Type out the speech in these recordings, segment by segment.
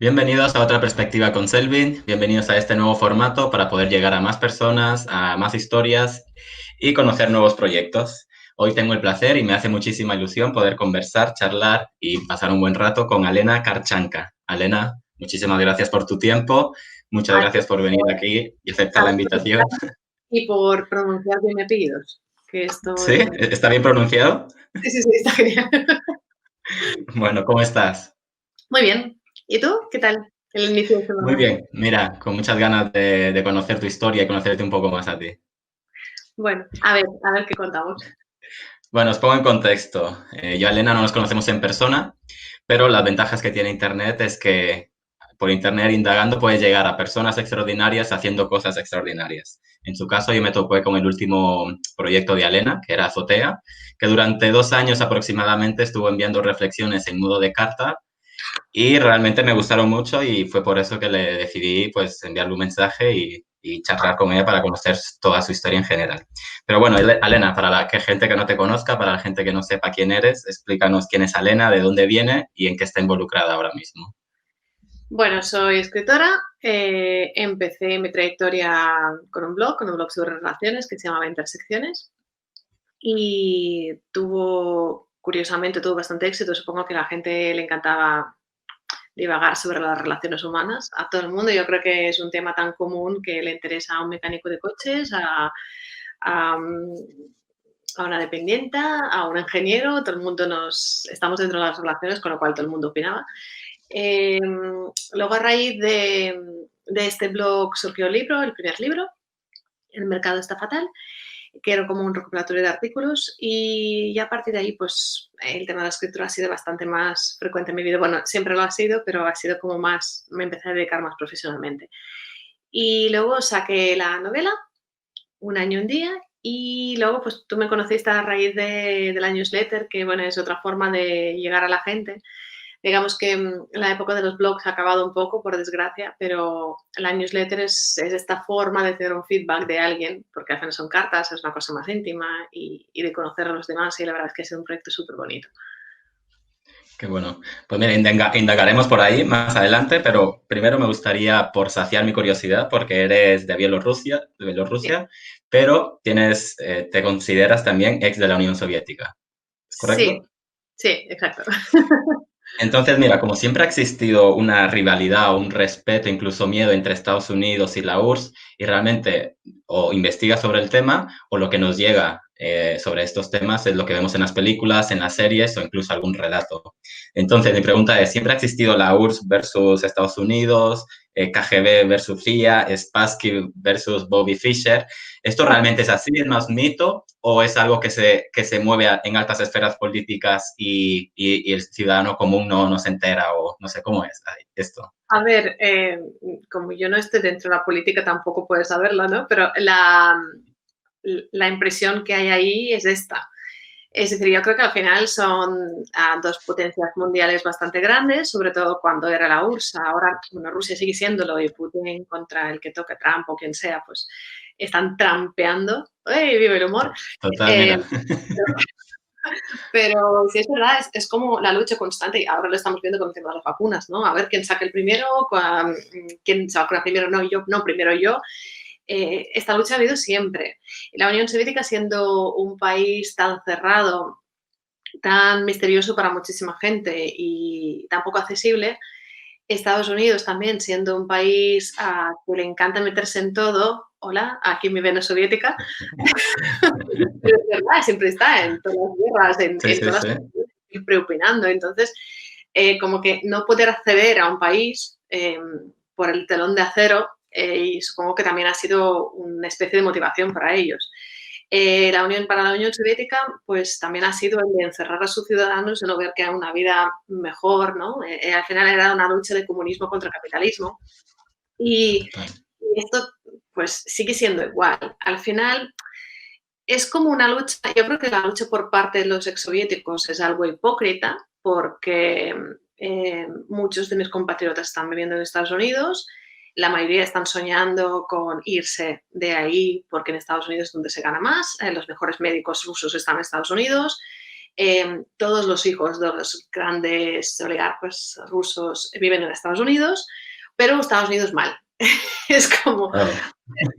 Bienvenidos a otra perspectiva con Selvin, bienvenidos a este nuevo formato para poder llegar a más personas, a más historias y conocer nuevos proyectos. Hoy tengo el placer y me hace muchísima ilusión poder conversar, charlar y pasar un buen rato con Alena Karchanka. Alena, muchísimas gracias por tu tiempo, muchas A ti gracias por venir aquí y aceptar por la invitación. y por pronunciar bien mi apellidos, que esto ¿Sí? es... ¿Está bien pronunciado? Sí, sí, sí, está genial. Bueno, ¿cómo estás? Muy bien. ¿Y tú? ¿Qué tal el inicio de Muy semana? bien, mira, con muchas ganas de conocer tu historia y conocerte un poco más a ti. Bueno, a ver qué contamos. Bueno, os pongo en contexto. Yo y Elena no nos conocemos en persona, pero las ventajas que tiene Internet es que por Internet indagando puedes llegar a personas extraordinarias haciendo cosas extraordinarias. En su caso, yo me topé con el último proyecto de Alena, que era Azotea, que durante 2 años aproximadamente estuvo enviando reflexiones en modo de carta y realmente me gustaron mucho y fue por eso que le decidí pues enviarle un mensaje y charlar con ella para conocer toda su historia en general. Pero bueno, Alena, para la gente que no te conozca, para la gente que no sepa quién eres, explícanos quién es Alena, de dónde viene y en qué está involucrada ahora mismo. Bueno, soy escritora. Empecé mi trayectoria con un blog sobre relaciones que se llamaba Intersecciones y curiosamente, tuvo bastante éxito. Supongo que a la gente le encantaba divagar sobre las relaciones humanas. A todo el mundo, yo creo que es un tema tan común que le interesa a un mecánico de coches, a, a una dependienta, a un ingeniero, todo el mundo estamos dentro de las relaciones, con lo cual todo el mundo opinaba. Luego, a raíz de este blog, surgió el primer libro, El mercado está fatal, que era como un recopilatorio de artículos, y ya a partir de ahí, pues el tema de la escritura ha sido bastante más frecuente en mi vida. Bueno, siempre lo ha sido, pero ha sido como más, me empecé a dedicar más profesionalmente. Y luego saqué la novela, Un año un día, y luego pues tú me conociste a raíz de la newsletter, que bueno, es otra forma de llegar a la gente. Digamos que la época de los blogs ha acabado un poco, por desgracia, pero la newsletter es esta forma de tener un feedback de alguien, porque al final son cartas, es una cosa más íntima y de conocer a los demás, y la verdad es que es un proyecto súper bonito. Qué bueno. Pues mira, indagaremos por ahí más adelante, pero primero me gustaría, por saciar mi curiosidad, porque eres Sí, de Bielorrusia, pero te consideras también ex de la Unión Soviética, ¿es sí, correcto? sí, exacto. Entonces, mira, como siempre ha existido una rivalidad o un respeto, incluso miedo entre Estados Unidos y la URSS, y realmente o investigas sobre el tema o lo que nos llega sobre estos temas es lo que vemos en las películas, en las series o incluso algún relato. Entonces, mi pregunta es, ¿siempre ha existido la URSS versus Estados Unidos, KGB versus CIA, Spassky versus Bobby Fischer? ¿Esto realmente es así, es más mito o es algo que se mueve en altas esferas políticas y el ciudadano común no se entera o no sé cómo es esto? A ver, como yo no estoy dentro de la política, tampoco puedes saberlo, ¿no? Pero la impresión que hay ahí es esta. Es decir, yo creo que al final son dos potencias mundiales bastante grandes, sobre todo cuando era la URSS. Ahora, bueno, Rusia sigue siéndolo y Putin contra el que toque, Trump o quien sea, pues están trampeando. ¡Ey, viva el humor! Total, Eh, mira. pero sí es verdad, es como la lucha constante y ahora lo estamos viendo con el tema de las vacunas, ¿no? A ver quién saca el primero, quién se vacuna primero, no, yo, no, primero yo. Esta lucha ha habido siempre. La Unión Soviética, siendo un país tan cerrado, tan misterioso para muchísima gente y tan poco accesible, Estados Unidos también, siendo un país que le encanta meterse en todo, hola, aquí mi vena soviética, pero es verdad, siempre está en todas las guerras, Sí, en sí, todas sí. las siempre opinando. Entonces, como que no poder acceder a un país por el telón de acero, y supongo que también ha sido una especie de motivación para ellos. Para la Unión Soviética, pues también ha sido el de encerrar a sus ciudadanos, de no ver que hay una vida mejor, ¿no? Al final era una lucha de comunismo contra capitalismo. Y, Total. y esto, pues, sigue siendo igual. Al final, es como una lucha, yo creo que la lucha por parte de los exsoviéticos es algo hipócrita, porque muchos de mis compatriotas están viviendo en Estados Unidos, la mayoría están soñando con irse de ahí porque en Estados Unidos es donde se gana más, los mejores médicos rusos están en Estados Unidos, Todos los hijos de los grandes oligarcas rusos viven en Estados Unidos, pero Estados Unidos mal. Es como Claro.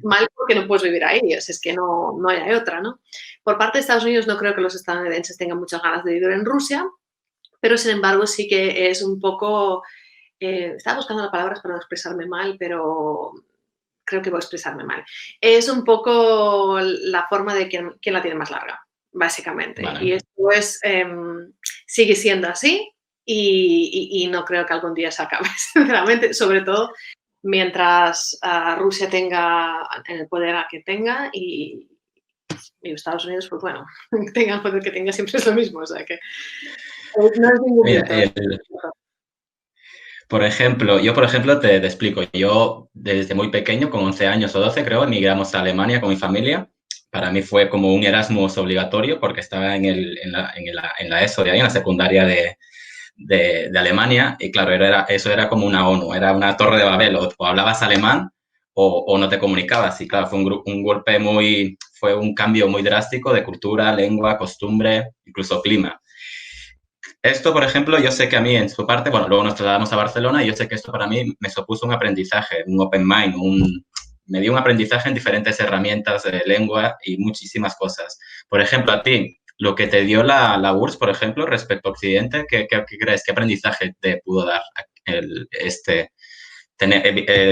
mal porque no puedes vivir ahí, es que no hay otra, ¿no? Por parte de Estados Unidos no creo que los estadounidenses tengan muchas ganas de vivir en Rusia, pero sin embargo sí que es un poco, estaba buscando las palabras para no expresarme mal, pero creo que voy a expresarme mal. Es un poco la forma de quién la tiene más larga, básicamente. Y Vale. esto es, sigue siendo así y no creo que algún día se acabe, sinceramente, sobre todo mientras Rusia tenga en el poder a que tenga y Estados Unidos, pues bueno, tenga el poder que tenga, siempre es lo mismo. O sea que no es ningún Mira, mito. por ejemplo, te explico. Yo, desde muy pequeño, con 11 años o 12, creo, emigramos a Alemania con mi familia. Para mí fue como un Erasmus obligatorio porque estaba en la ESO de ahí, en la secundaria de Alemania. Y claro, eso era como una ONU, era una torre de Babel. O hablabas alemán o no te comunicabas. Y claro, fue fue un cambio muy drástico de cultura, lengua, costumbre, incluso clima. Esto, por ejemplo, yo sé que a mí, en su parte, bueno, luego nos trasladamos a Barcelona y yo sé que esto para mí me supuso un aprendizaje, un open mind, me dio un aprendizaje en diferentes herramientas de lengua y muchísimas cosas. Por ejemplo, a ti, lo que te dio la URSS, por ejemplo, respecto a Occidente, ¿qué crees? ¿Qué aprendizaje te pudo dar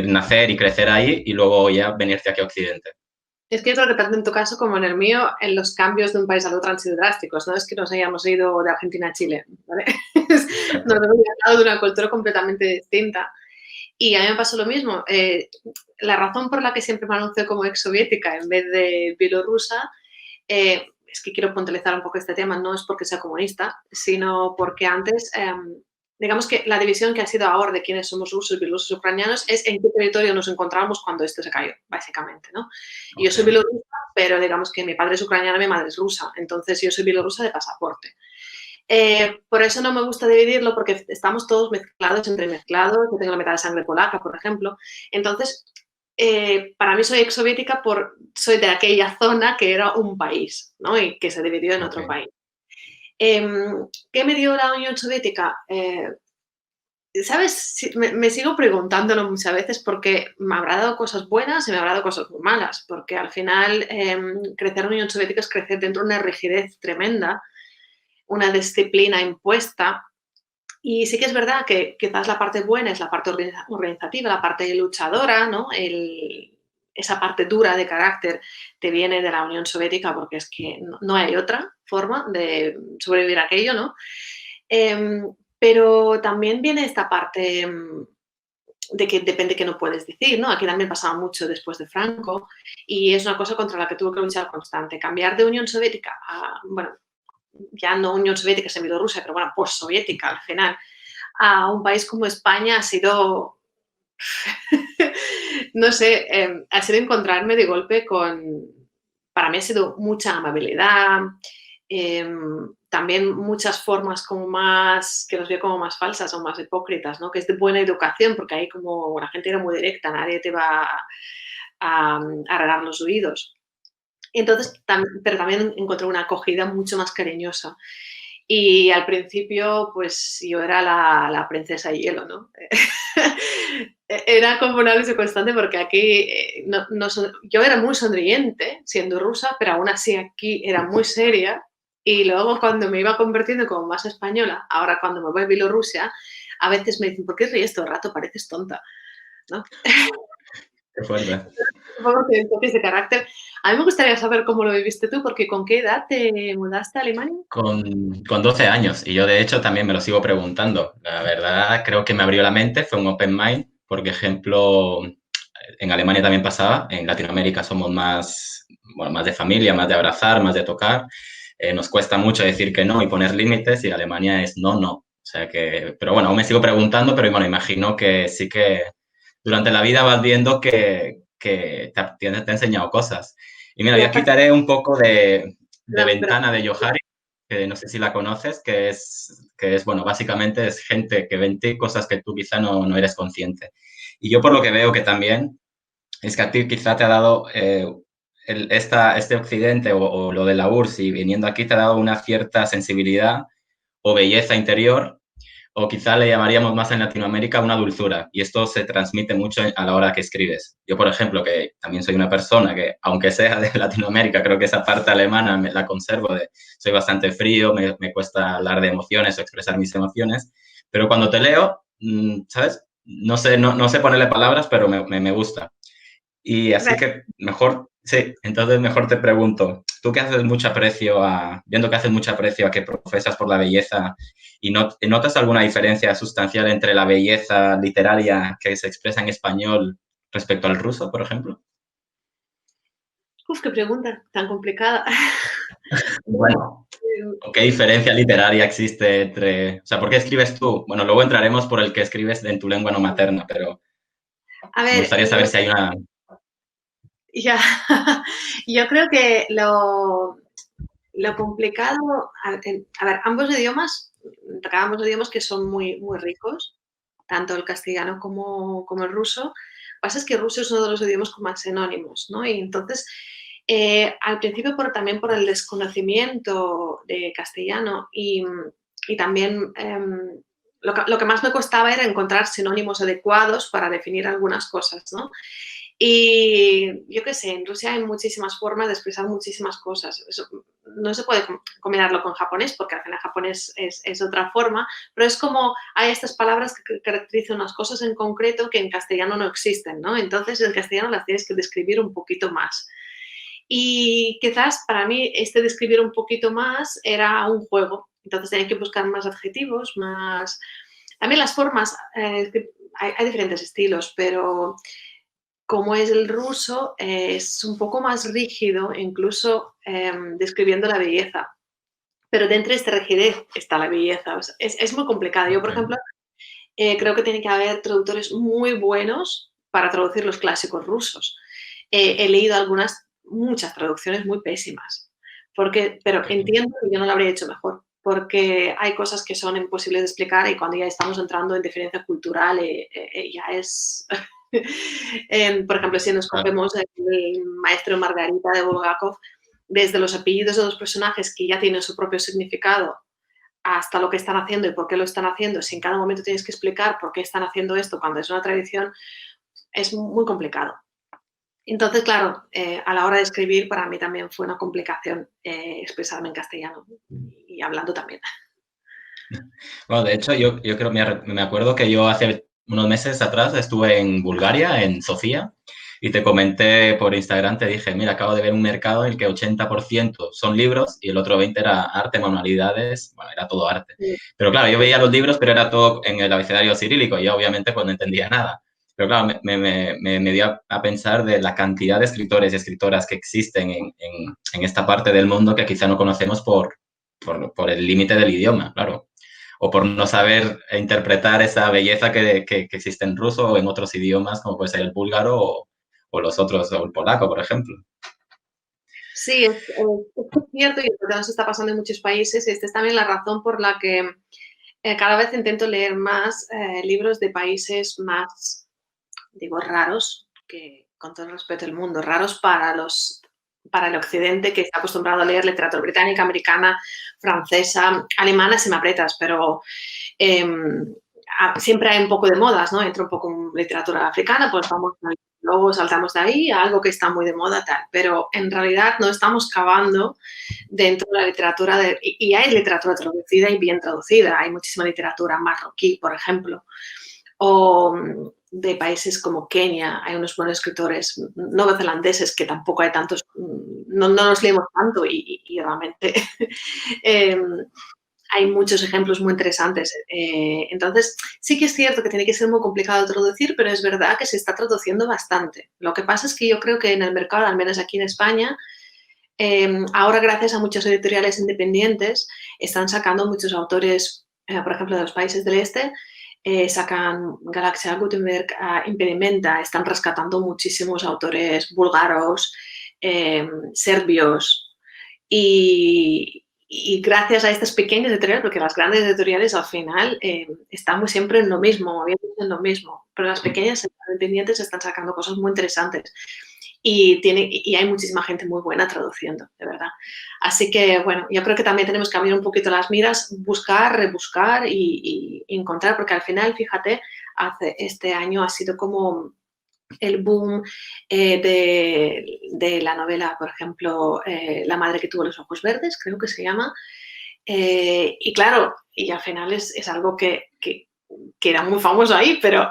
nacer y crecer ahí y luego ya venirte aquí a Occidente? Es que yo creo que tanto en tu caso como en el mío, en los cambios de un país al otro han sido drásticos. No es que nos hayamos ido de Argentina a Chile, ¿vale? Nos Exacto. hemos ido de una cultura completamente distinta. Y a mí me pasó lo mismo. La razón por la que siempre me anuncio como ex soviética en vez de bielorrusa, es que quiero puntualizar un poco este tema, no es porque sea comunista, sino porque antes, digamos que la división que ha sido ahora de quiénes somos rusos, bielorrusos, ucranianos, es en qué territorio nos encontramos cuando esto se cayó, básicamente, ¿no? Y yo Ok, soy bielorrusa, pero digamos que mi padre es ucraniano y mi madre es rusa, entonces yo soy bielorrusa de pasaporte. Por eso no me gusta dividirlo, porque estamos todos mezclados, entremezclados. Yo tengo la mitad de sangre polaca, por ejemplo. Entonces, para mí soy exsoviética soy de aquella zona que era un país, ¿no? Y que se dividió en ok. otro país. ¿Qué me dio la Unión Soviética? ¿Sabes? Me sigo preguntándolo muchas veces porque me habrá dado cosas buenas y me habrá dado cosas muy malas, porque al final crecer en la Unión Soviética es crecer dentro de una rigidez tremenda, una disciplina impuesta. Y sí que es verdad que quizás la parte buena es la parte organizativa, la parte luchadora, ¿no? Esa parte dura de carácter te viene de la Unión Soviética porque es que no hay otra forma de sobrevivir a aquello, ¿no? Pero también viene esta parte de que depende qué no puedes decir, ¿no? Aquí también pasaba mucho después de Franco y es una cosa contra la que tuvo que luchar constante. Cambiar de Unión Soviética a, bueno, ya no Unión Soviética, es Bielorrusia, pero bueno, postsoviética al final, a un país como España ha sido, no sé, ha sido encontrarme de golpe para mí ha sido mucha amabilidad, también muchas formas como más, que los veo como más falsas o más hipócritas, ¿no? Que es de buena educación, porque ahí como la gente era muy directa, nadie te va a arreglar los oídos. Entonces, pero también encontré una acogida mucho más cariñosa. Y al principio, pues yo era la princesa de hielo, ¿no? Era como una lucha constante porque aquí yo era muy sonriente siendo rusa, pero aún así aquí era muy seria. Y luego cuando me iba convirtiendo como más española, ahora cuando me voy a Bielorrusia, a veces me dicen, ¿por qué ríes todo el rato? Pareces tonta, ¿no? Qué fuerte. Supongo que entonces de carácter. A mí me gustaría saber cómo lo viviste tú, porque ¿con qué edad te mudaste a Alemania? Con 12 años y yo de hecho también me lo sigo preguntando. La verdad creo que me abrió la mente, fue un open mind. Por ejemplo, en Alemania también pasaba, en Latinoamérica somos más, bueno, más de familia, más de abrazar, más de tocar. Nos cuesta mucho decir que no y poner límites y Alemania es no, no. O sea que, pero bueno, aún me sigo preguntando, pero bueno, imagino que sí que durante la vida vas viendo que te ha enseñado cosas. Y mira, Y yo aparte, quitaré un poco de pero ventana de Johari, que no sé si la conoces, bueno, básicamente es gente que ve en ti cosas que tú quizá no eres consciente. Y yo por lo que veo que también es que a ti quizá te ha dado este Occidente o lo de la URSS viniendo aquí te ha dado una cierta sensibilidad o belleza interior, o quizá le llamaríamos más en Latinoamérica una dulzura, y esto se transmite mucho a la hora que escribes. Yo, por ejemplo, que también soy una persona que, aunque sea de Latinoamérica, creo que esa parte alemana me la conservo, soy bastante frío, me cuesta hablar de emociones o expresar mis emociones, pero cuando te leo, ¿sabes? No sé ponerle palabras, pero me gusta. Y así que mejor, sí, entonces mejor te pregunto, tú que haces mucho aprecio viendo que haces mucho aprecio a que profesas por la belleza, ¿y notas alguna diferencia sustancial entre la belleza literaria que se expresa en español respecto al ruso, por ejemplo? Uf, qué pregunta tan complicada. Bueno, Bueno, ¿qué diferencia literaria existe o sea, ¿por qué escribes tú? Bueno, luego entraremos por el que escribes en tu lengua no materna, pero a me ver, gustaría saber si hay una... ya, yo creo que lo complicado, a ver, ambos idiomas que son muy, muy ricos, tanto el castellano como el ruso. Lo que pasa es que el ruso es uno de los idiomas con más sinónimos, ¿no? Y entonces, al principio también por el desconocimiento de castellano y también lo que más me costaba era encontrar sinónimos adecuados para definir algunas cosas, ¿no? Y yo qué sé, en Rusia hay muchísimas formas de expresar muchísimas cosas. Eso, no se puede combinarlo con japonés, porque al final japonés es otra forma, pero es como hay estas palabras que caracterizan unas cosas en concreto que en castellano no existen, ¿no? Entonces en castellano las tienes que describir un poquito más. Y quizás para mí este describir un poquito más era un juego. Entonces tenía que buscar más adjetivos, más... También las formas, hay diferentes estilos, pero como es el ruso, es un poco más rígido, incluso describiendo la belleza. Pero dentro de esta rigidez está la belleza. O sea, es muy complicado. Yo, por Okay. ejemplo, creo que tiene que haber traductores muy buenos para traducir los clásicos rusos. He leído muchas traducciones muy pésimas, pero Okay. entiendo que yo no lo habría hecho mejor, porque hay cosas que son imposibles de explicar y cuando ya estamos entrando en diferencia cultural ya es... por ejemplo, si nos Claro. cogemos el maestro Margarita de Bulgakov, desde los apellidos de los personajes que ya tienen su propio significado hasta lo que están haciendo y por qué lo están haciendo, si en cada momento tienes que explicar por qué están haciendo esto cuando es una tradición, es muy complicado. Entonces, claro, a la hora de escribir para mí también fue una complicación expresarme en castellano y hablando también. Bueno, de hecho, yo creo, me acuerdo que yo hace unos meses atrás estuve en Bulgaria, en Sofía, y te comenté por Instagram, te dije, mira, acabo de ver un mercado en el que 80% son libros y el otro 20% era arte, manualidades, bueno, era todo arte. Sí, Pero claro, yo veía los libros, pero era todo en el abecedario cirílico y yo obviamente pues no entendía nada. Pero claro, me dio a pensar de la cantidad de escritores y escritoras que existen en esta parte del mundo que quizá no conocemos por el límite del idioma, claro, o por no saber interpretar esa belleza que existe en ruso o en otros idiomas, como puede ser el búlgaro o los otros, o el polaco, por ejemplo. sí, es cierto y es lo que nos está pasando en muchos países. Esta es también la razón por la que cada vez intento leer más libros de países más, digo, raros, que con todo el respeto del mundo, raros para el occidente que está acostumbrado a leer literatura británica, americana, francesa, alemana, si me aprietas, pero eh, siempre hay un poco de modas, ¿no? Entra un poco en literatura africana, pues vamos, luego saltamos de ahí a algo que está muy de moda, tal, pero en realidad no estamos cavando dentro de la literatura, y hay literatura traducida y bien traducida, hay muchísima literatura marroquí, por ejemplo, o de países como Kenia, hay unos buenos escritores neozelandeses que tampoco hay tantos, no nos leemos tanto y realmente hay muchos ejemplos muy interesantes. Entonces, sí que es cierto que tiene que ser muy complicado traducir, pero es verdad que se está traduciendo bastante. Lo que pasa es que yo creo que en el mercado, al menos aquí en España, ahora gracias a muchos editoriales independientes, están sacando muchos autores, por ejemplo, de los países del este, sacan Galaxia, Gutenberg, Impedimenta, están rescatando muchísimos autores búlgaros, serbios y gracias a estas pequeñas editoriales, porque las grandes editoriales al final estamos siempre en lo mismo, moviéndose en lo mismo, pero las pequeñas independientes están sacando cosas muy interesantes. y hay muchísima gente muy buena traduciendo, de verdad. Así que, bueno, yo creo que también tenemos que abrir un poquito las miras, buscar, rebuscar y encontrar, porque al final, fíjate, este año ha sido como el boom de la novela, por ejemplo, La madre que tuvo los ojos verdes, creo que se llama. Y claro, y al final es algo que era muy famoso ahí, pero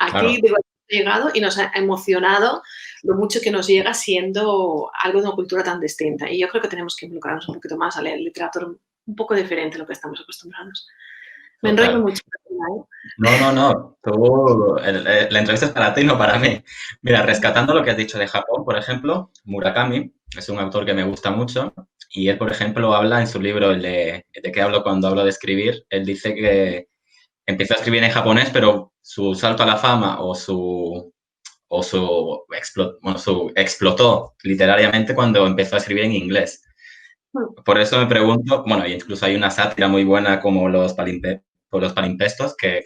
aquí Claro. digo, ha llegado y nos ha emocionado lo mucho que nos llega siendo algo de una cultura tan distinta. Y yo creo que tenemos que involucrarnos un poquito más a leer literatura un poco diferente a lo que estamos acostumbrados. Me enrollo Total. mucho. No, no, no. La entrevista es para ti, no para mí. Mira, rescatando lo que has dicho de Japón, por ejemplo, Murakami es un autor que me gusta mucho y él, por ejemplo, habla en su libro, el de qué hablo cuando hablo de escribir, él dice que empezó a escribir en japonés, pero su salto a la fama su explotó literariamente cuando empezó a escribir en inglés. Por eso me pregunto, bueno, incluso hay una sátira muy buena como por los palimpestos, que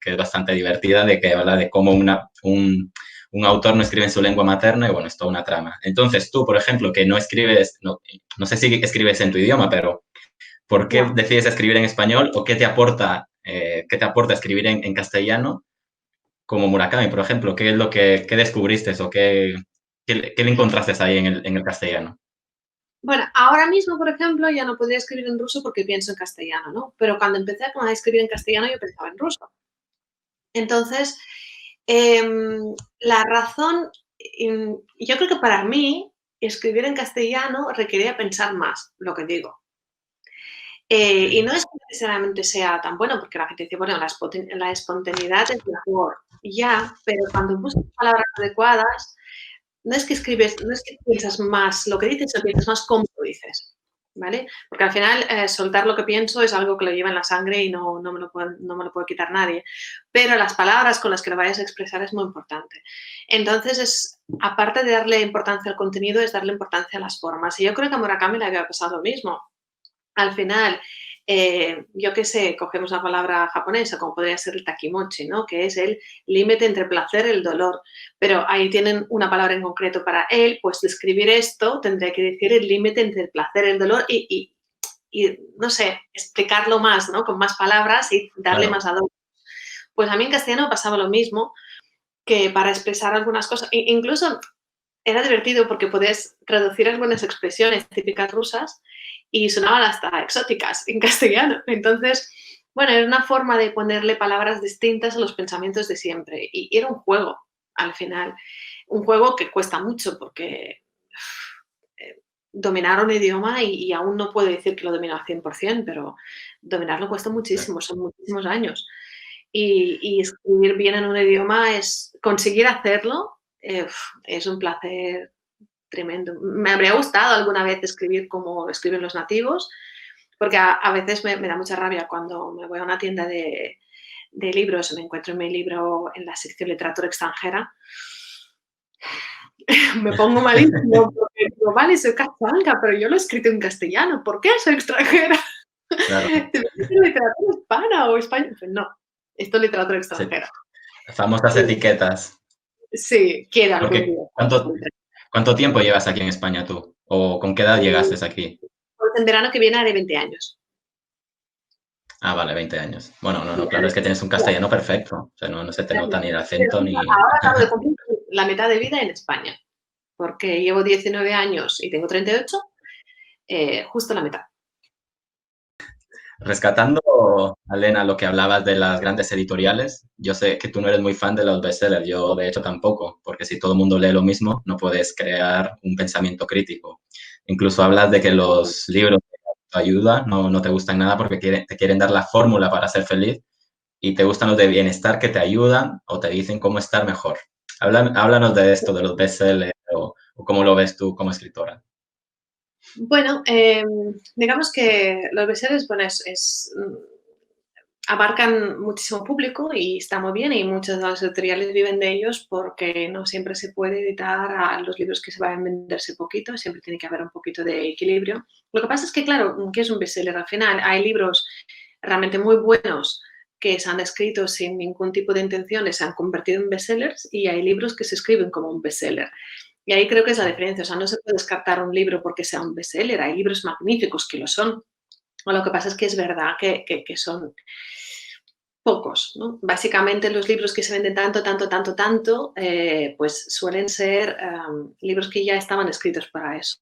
es bastante divertida, de que habla de cómo un autor no escribe en su lengua materna y bueno, es toda una trama. Entonces tú, por ejemplo, que no escribes, no sé si escribes en tu idioma, pero ¿por qué No. decides escribir en español o qué te aporta escribir en castellano como Murakami, por ejemplo? ¿Qué es lo que descubriste o qué le encontraste ahí en el castellano? Bueno, ahora mismo, por ejemplo, ya no podría escribir en ruso porque pienso en castellano, ¿no? Pero cuando empecé a escribir en castellano yo pensaba en ruso. Entonces, la razón, yo creo que para mí escribir en castellano requería pensar más lo que digo. Y Sí, no es que necesariamente sea tan bueno, porque la gente dice, bueno, la espontaneidad es mejor, ya, pero cuando buscas palabras adecuadas, no es que piensas más lo que dices, sino piensas más cómo lo dices, ¿vale? Porque al final soltar lo que pienso es algo que lo lleva en la sangre y no me lo puede quitar nadie. Pero las palabras con las que lo vayas a expresar es muy importante. Entonces, aparte de darle importancia al contenido, es darle importancia a las formas. Y yo creo que a Murakami le había pasado lo mismo. Al final, yo qué sé, cogemos una palabra japonesa, como podría ser el takimochi, ¿no? Que es el límite entre el placer y el dolor. Pero ahí tienen una palabra en concreto para él, pues describir esto tendría que decir el límite entre el placer y el dolor y, no sé, explicarlo más, ¿no? Con más palabras y darle claro. más adorno. Pues a mí en castellano pasaba lo mismo, que para expresar algunas cosas, incluso era divertido porque podías traducir algunas expresiones típicas rusas y sonaban hasta exóticas en castellano. Entonces, bueno, era una forma de ponerle palabras distintas a los pensamientos de siempre. Y era un juego, al final. Un juego que cuesta mucho porque dominar un idioma, y aún no puedo decir que lo domino al 100%, pero dominarlo cuesta muchísimo, son muchísimos años. Y escribir bien en un idioma es conseguir hacerlo, es un placer tremendo. Me habría gustado alguna vez escribir como escriben los nativos, porque a veces me da mucha rabia cuando me voy a una tienda de libros y me encuentro mi libro en la sección literatura extranjera. Me pongo malísimo porque digo, vale, soy catalana, pero yo lo he escrito en castellano. ¿Por qué soy extranjera? Claro, ¿Debería ser literatura hispana o española? Pues no, esto es literatura sí. extranjera. Famosas Sí, etiquetas. sí, quiero algún Porque día. ¿cuánto tiempo llevas aquí en España tú? ¿O con qué edad llegaste aquí? Pues en verano que viene haré 20 años. Ah, vale, 20 años. Bueno, no, Sí, no, claro, es que tienes un castellano perfecto. O sea, no se te nota ni el pero acento ni... ahora acabo de cumplir la mitad de vida en España, porque llevo 19 años y tengo 38, justo la mitad. Rescatando, Elena, lo que hablabas de las grandes editoriales, yo sé que tú no eres muy fan de los bestsellers, yo de hecho tampoco, porque si todo el mundo lee lo mismo, no puedes crear un pensamiento crítico. Incluso hablas de que los libros de ayuda no te gustan nada porque te quieren dar la fórmula para ser feliz y te gustan los de bienestar que te ayudan o te dicen cómo estar mejor. Háblanos de esto, de los bestsellers o cómo lo ves tú como escritora. Bueno, digamos que los bestsellers, bueno, abarcan muchísimo público y está muy bien, y muchas de las editoriales viven de ellos porque no siempre se puede editar a los libros que se vayan a venderse poquito, siempre tiene que haber un poquito de equilibrio. Lo que pasa es que, claro, ¿qué es un bestseller? Al final hay libros realmente muy buenos que se han escrito sin ningún tipo de intención y se han convertido en bestsellers, y hay libros que se escriben como un bestseller. Y ahí creo que es la diferencia. O sea, no se puede descartar un libro porque sea un bestseller. Hay libros magníficos que lo son. O lo que pasa es que es verdad que son pocos, ¿no? Básicamente los libros que se venden tanto, pues suelen ser libros que ya estaban escritos para eso.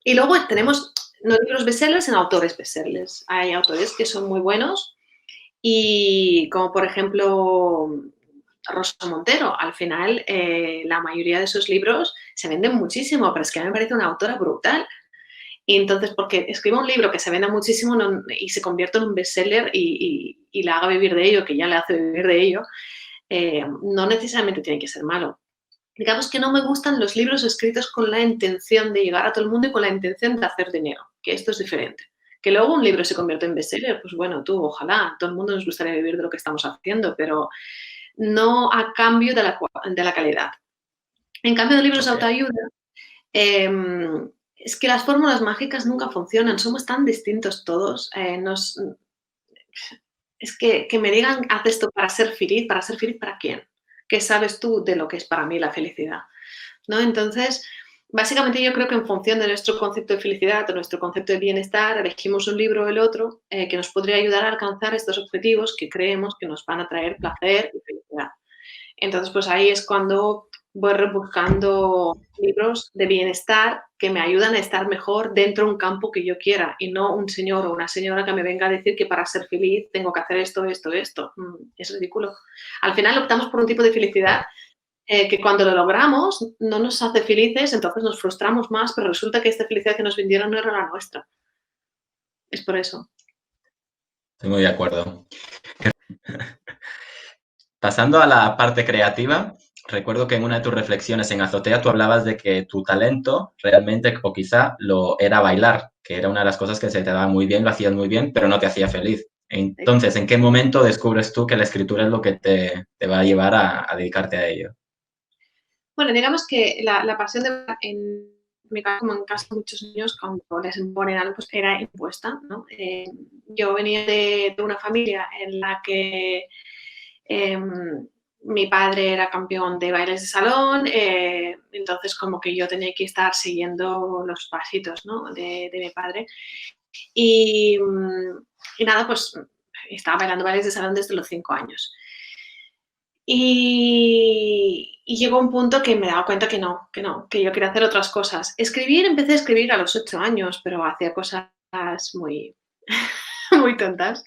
Y luego tenemos no libros bestsellers, sino autores bestsellers. Hay autores que son muy buenos y como por ejemplo Rosa Montero, al final la mayoría de sus libros se venden muchísimo, pero es que a mí me parece una autora brutal. Y entonces, porque escriba un libro que se venda muchísimo y se convierta en un bestseller y la haga vivir de ello, que ya le hace vivir de ello, no necesariamente tiene que ser malo. Digamos que no me gustan los libros escritos con la intención de llegar a todo el mundo y con la intención de hacer dinero, que esto es diferente. Que luego un libro se convierte en bestseller, pues bueno, tú, ojalá, todo el mundo nos gustaría vivir de lo que estamos haciendo, pero no a cambio de la calidad. En cambio de libros de Ok. autoayuda, es que las fórmulas mágicas nunca funcionan, somos tan distintos todos. Es que me digan, haz esto para ser feliz ¿para quién? ¿Qué sabes tú de lo que es para mí la felicidad? ¿No? Entonces, básicamente yo creo que en función de nuestro concepto de felicidad o nuestro concepto de bienestar, elegimos un libro o el otro que nos podría ayudar a alcanzar estos objetivos que creemos que nos van a traer placer y felicidad. Entonces, pues ahí es cuando voy rebuscando libros de bienestar que me ayudan a estar mejor dentro de un campo que yo quiera y no un señor o una señora que me venga a decir que para ser feliz tengo que hacer esto, esto, esto. Es ridículo. Al final optamos por un tipo de felicidad que cuando lo logramos no nos hace felices, entonces nos frustramos más, pero resulta que esta felicidad que nos vendieron no era la nuestra. Es por eso. Estoy muy de acuerdo. Pasando a la parte creativa, recuerdo que en una de tus reflexiones en Azotea tú hablabas de que tu talento realmente, o quizá, lo era bailar, que era una de las cosas que se te daba muy bien, lo hacías muy bien, pero no te hacía feliz. ¿Sí? Entonces, ¿en qué momento descubres tú que la escritura es lo que te va a llevar a dedicarte a ello? Bueno, digamos que la pasión en mi caso, como en caso de muchos niños, cuando les imponen algo, pues era impuesta, ¿no? Yo venía de una familia en la que mi padre era campeón de bailes de salón, entonces como que yo tenía que estar siguiendo los pasitos, ¿no? de mi padre. Y nada, pues estaba bailando bailes de salón desde los 5 años. Y llegó un punto que me daba cuenta que yo quería hacer otras cosas. Empecé a escribir a los 8 años, pero hacía cosas muy, muy tontas.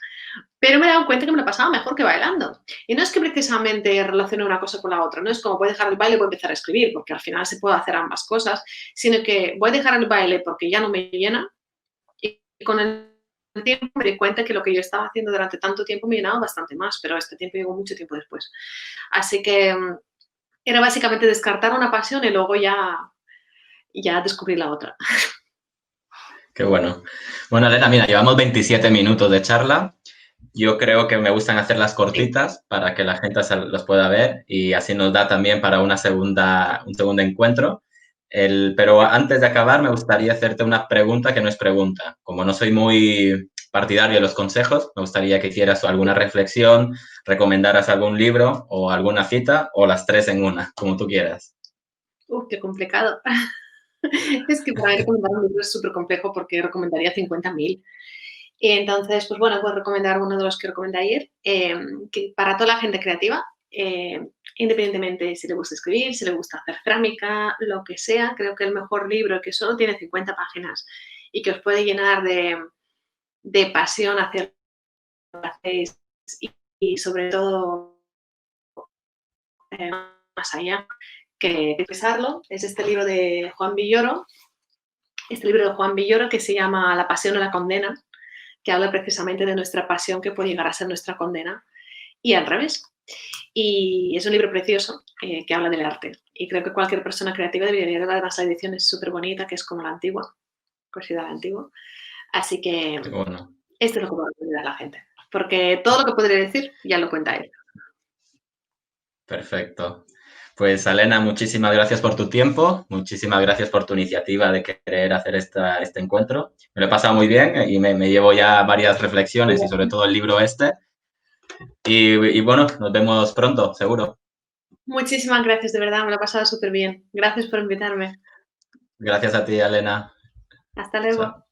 Pero me he dado cuenta que me lo pasaba mejor que bailando. Y no es que precisamente relacione una cosa con la otra, no es como voy a dejar el baile y voy a empezar a escribir, porque al final se puede hacer ambas cosas, sino que voy a dejar el baile porque ya no me llena y con el tiempo me di cuenta que lo que yo estaba haciendo durante tanto tiempo me llenaba bastante más, pero este tiempo llegó mucho tiempo después. Así que era básicamente descartar una pasión y luego ya descubrir la otra. Qué bueno. Bueno, Elena, mira, llevamos 27 minutos de charla. Yo creo que me gustan hacerlas Sí. cortitas para que la gente los pueda ver y así nos da también para un segundo encuentro. Pero antes de acabar, me gustaría hacerte una pregunta que no es pregunta. Como no soy muy partidario de los consejos, me gustaría que hicieras alguna reflexión, recomendaras algún libro o alguna cita o las tres en una, como tú quieras. Qué complicado. Es que para mí recomendar un libro es súper complejo porque recomendaría 50.000. Y entonces, pues bueno, puedo recomendar uno de los que recomendé ayer, que para toda la gente creativa, independientemente si le gusta escribir, si le gusta hacer cerámica, lo que sea, creo que el mejor libro que solo tiene 50 páginas y que os puede llenar de pasión hacia lo que hacéis y sobre todo más allá que expresarlo, es este libro de Juan Villoro, que se llama La pasión o la condena, que habla precisamente de nuestra pasión que puede llegar a ser nuestra condena y al revés. Y es un libro precioso que habla del arte. Y creo que cualquier persona creativa debería leer. Además, la edición es súper bonita, que es como la antigua, considerada la antigua. Así que Qué bueno. esto es lo que puedo recomendar a la gente. Porque todo lo que podría decir ya lo cuenta él. Perfecto. Pues, Elena, muchísimas gracias por tu tiempo, muchísimas gracias por tu iniciativa de querer hacer este encuentro. Me lo he pasado muy bien y me llevo ya varias reflexiones y sobre todo el libro este. Y bueno, nos vemos pronto, seguro. Muchísimas gracias, de verdad, me lo he pasado súper bien. Gracias por invitarme. Gracias a ti, Elena. Hasta luego. Chao.